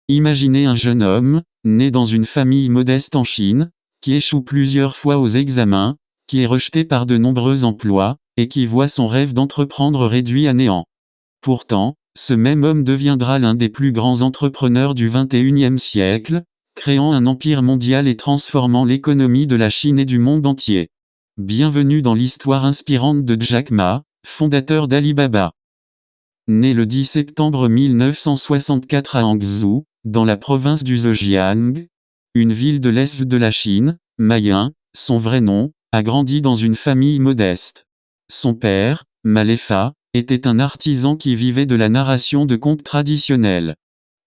Imaginez un jeune homme, né dans une famille modeste en Chine, qui échoue plusieurs fois aux examens, qui est rejeté par de nombreux emplois, et qui voit son rêve d'entreprendre réduit à néant. Pourtant, ce même homme deviendra l'un des plus grands entrepreneurs du XXIe siècle, créant un empire mondial et transformant l'économie de la Chine et du monde entier. Bienvenue dans l'histoire inspirante de Jack Ma, fondateur d'Alibaba. Né le 10 septembre 1964 à Hangzhou, dans la province du Zhejiang, une ville de l'est de la Chine, Ma Yan, son vrai nom, a grandi dans une famille modeste. Son père, Ma Lefa, était un artisan qui vivait de la narration de contes traditionnels.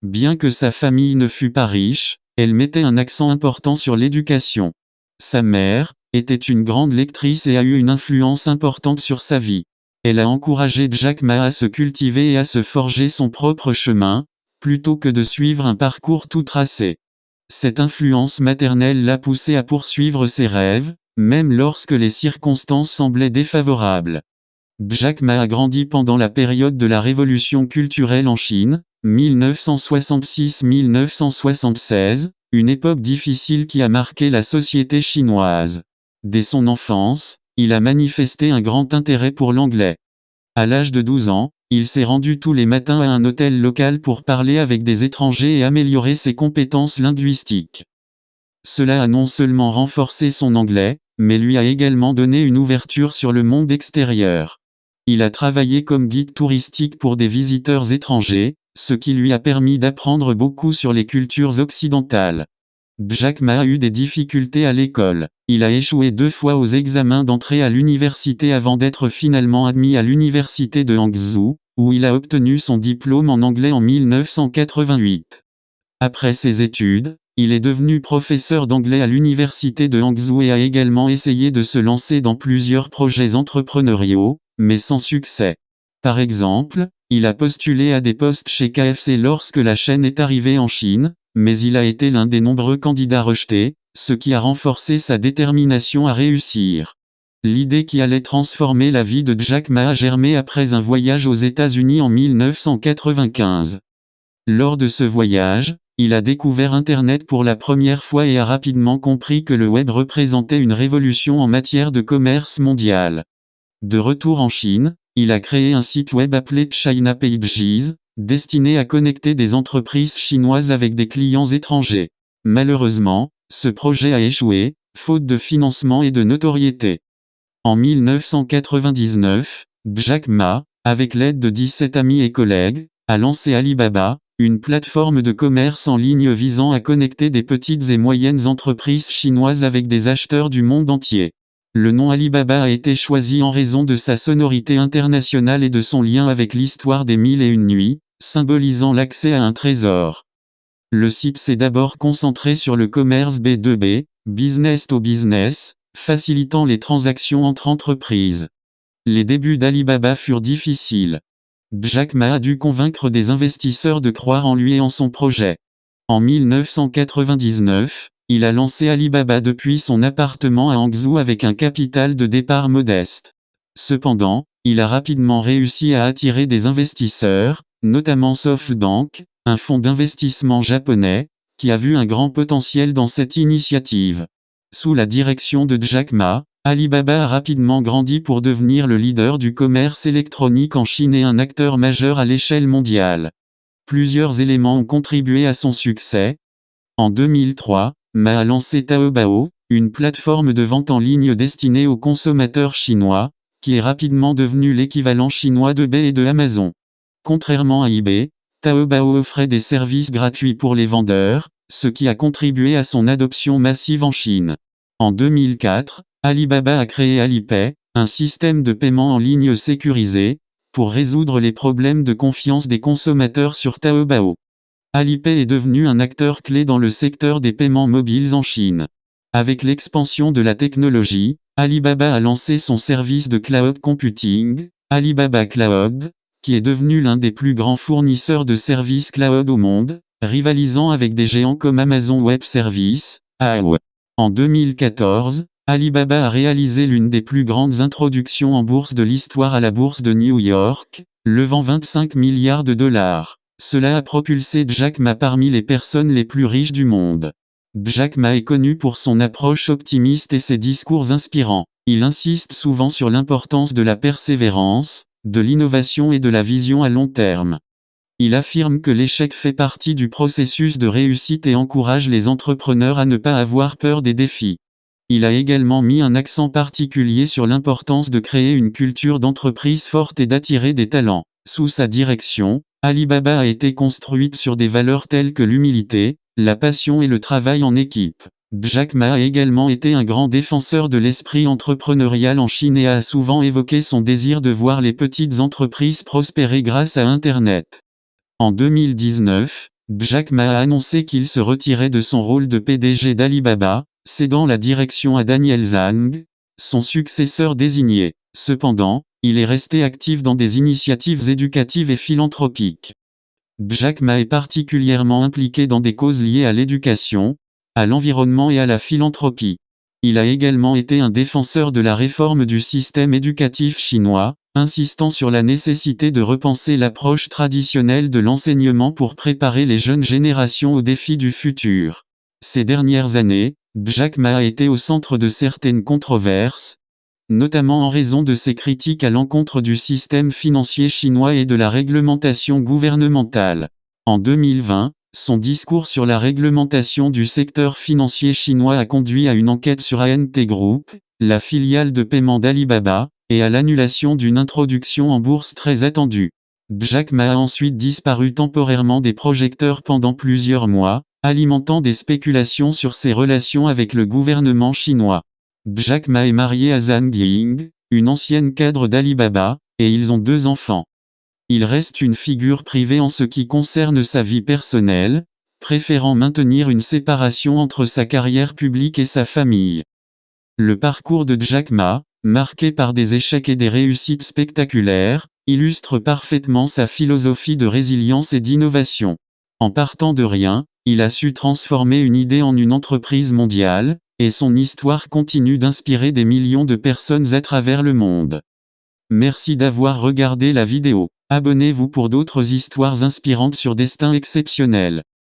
Bien que sa famille ne fût pas riche, elle mettait un accent important sur l'éducation. Sa mère était une grande lectrice et a eu une influence importante sur sa vie. Elle a encouragé Jack Ma à se cultiver et à se forger son propre chemin, plutôt que de suivre un parcours tout tracé. Cette influence maternelle l'a poussé à poursuivre ses rêves, même lorsque les circonstances semblaient défavorables. Jack Ma a grandi pendant la période de la révolution culturelle en Chine, 1966-1976, une époque difficile qui a marqué la société chinoise. Dès son enfance, il a manifesté un grand intérêt pour l'anglais. À l'âge de 12 ans, il s'est rendu tous les matins à un hôtel local pour parler avec des étrangers et améliorer ses compétences linguistiques. Cela a non seulement renforcé son anglais, mais lui a également donné une ouverture sur le monde extérieur. Il a travaillé comme guide touristique pour des visiteurs étrangers, ce qui lui a permis d'apprendre beaucoup sur les cultures occidentales. Jack Ma a eu des difficultés à l'école. Il a échoué 2 fois aux examens d'entrée à l'université avant d'être finalement admis à l'université de Hangzhou, où il a obtenu son diplôme en anglais en 1988. Après ses études, il est devenu professeur d'anglais à l'université de Hangzhou et a également essayé de se lancer dans plusieurs projets entrepreneuriaux, mais sans succès. Par exemple, il a postulé à des postes chez KFC lorsque la chaîne est arrivée en Chine, mais il a été l'un des nombreux candidats rejetés, ce qui a renforcé sa détermination à réussir. L'idée qui allait transformer la vie de Jack Ma a germé après un voyage aux États-Unis en 1995. Lors de ce voyage, il a découvert Internet pour la première fois et a rapidement compris que le web représentait une révolution en matière de commerce mondial. De retour en Chine, il a créé un site web appelé China Pages, destiné à connecter des entreprises chinoises avec des clients étrangers. Malheureusement, ce projet a échoué, faute de financement et de notoriété. En 1999, Jack Ma, avec l'aide de 17 amis et collègues, a lancé Alibaba, une plateforme de commerce en ligne visant à connecter des petites et moyennes entreprises chinoises avec des acheteurs du monde entier. Le nom Alibaba a été choisi en raison de sa sonorité internationale et de son lien avec l'histoire des 1001 nuits, symbolisant l'accès à un trésor. Le site s'est d'abord concentré sur le commerce B2B, business to business, facilitant les transactions entre entreprises. Les débuts d'Alibaba furent difficiles. Jack Ma a dû convaincre des investisseurs de croire en lui et en son projet. En 1999, il a lancé Alibaba depuis son appartement à Hangzhou avec un capital de départ modeste. Cependant, il a rapidement réussi à attirer des investisseurs, notamment SoftBank, un fonds d'investissement japonais, qui a vu un grand potentiel dans cette initiative. Sous la direction de Jack Ma, Alibaba a rapidement grandi pour devenir le leader du commerce électronique en Chine et un acteur majeur à l'échelle mondiale. Plusieurs éléments ont contribué à son succès. En 2003, Ma a lancé Taobao, une plateforme de vente en ligne destinée aux consommateurs chinois, qui est rapidement devenu l'équivalent chinois d'eBay et de Amazon. Contrairement à eBay, Taobao offrait des services gratuits pour les vendeurs, ce qui a contribué à son adoption massive en Chine. En 2004, Alibaba a créé Alipay, un système de paiement en ligne sécurisé, pour résoudre les problèmes de confiance des consommateurs sur Taobao. Alipay est devenu un acteur clé dans le secteur des paiements mobiles en Chine. Avec l'expansion de la technologie, Alibaba a lancé son service de cloud computing, Alibaba Cloud, qui est devenu l'un des plus grands fournisseurs de services cloud au monde, rivalisant avec des géants comme Amazon Web Services, AWS. En 2014, Alibaba a réalisé l'une des plus grandes introductions en bourse de l'histoire à la bourse de New York, levant 25 milliards de dollars. Cela a propulsé Jack Ma parmi les personnes les plus riches du monde. Jack Ma est connu pour son approche optimiste et ses discours inspirants. Il insiste souvent sur l'importance de la persévérance, de l'innovation et de la vision à long terme. Il affirme que l'échec fait partie du processus de réussite et encourage les entrepreneurs à ne pas avoir peur des défis. Il a également mis un accent particulier sur l'importance de créer une culture d'entreprise forte et d'attirer des talents. Sous sa direction, Alibaba a été construite sur des valeurs telles que l'humilité, la passion et le travail en équipe. Jack Ma a également été un grand défenseur de l'esprit entrepreneurial en Chine et a souvent évoqué son désir de voir les petites entreprises prospérer grâce à Internet. En 2019, Jack Ma a annoncé qu'il se retirait de son rôle de PDG d'Alibaba, cédant la direction à Daniel Zhang, son successeur désigné. Cependant, il est resté actif dans des initiatives éducatives et philanthropiques. Jack Ma est particulièrement impliqué dans des causes liées à l'éducation, à l'environnement et à la philanthropie. Il a également été un défenseur de la réforme du système éducatif chinois, insistant sur la nécessité de repenser l'approche traditionnelle de l'enseignement pour préparer les jeunes générations aux défis du futur. Ces dernières années, Jack Ma a été au centre de certaines controverses, notamment en raison de ses critiques à l'encontre du système financier chinois et de la réglementation gouvernementale. En 2020, son discours sur la réglementation du secteur financier chinois a conduit à une enquête sur ANT Group, la filiale de paiement d'Alibaba, et à l'annulation d'une introduction en bourse très attendue. Jack Ma a ensuite disparu temporairement des projecteurs pendant plusieurs mois, alimentant des spéculations sur ses relations avec le gouvernement chinois. Jack Ma est marié à Zhang Ying, une ancienne cadre d'Alibaba, et ils ont 2 enfants. Il reste une figure privée en ce qui concerne sa vie personnelle, préférant maintenir une séparation entre sa carrière publique et sa famille. Le parcours de Jack Ma, marqué par des échecs et des réussites spectaculaires, illustre parfaitement sa philosophie de résilience et d'innovation. En partant de rien, il a su transformer une idée en une entreprise mondiale, et son histoire continue d'inspirer des millions de personnes à travers le monde. Merci d'avoir regardé la vidéo. Abonnez-vous pour d'autres histoires inspirantes sur Destin Exceptionnel.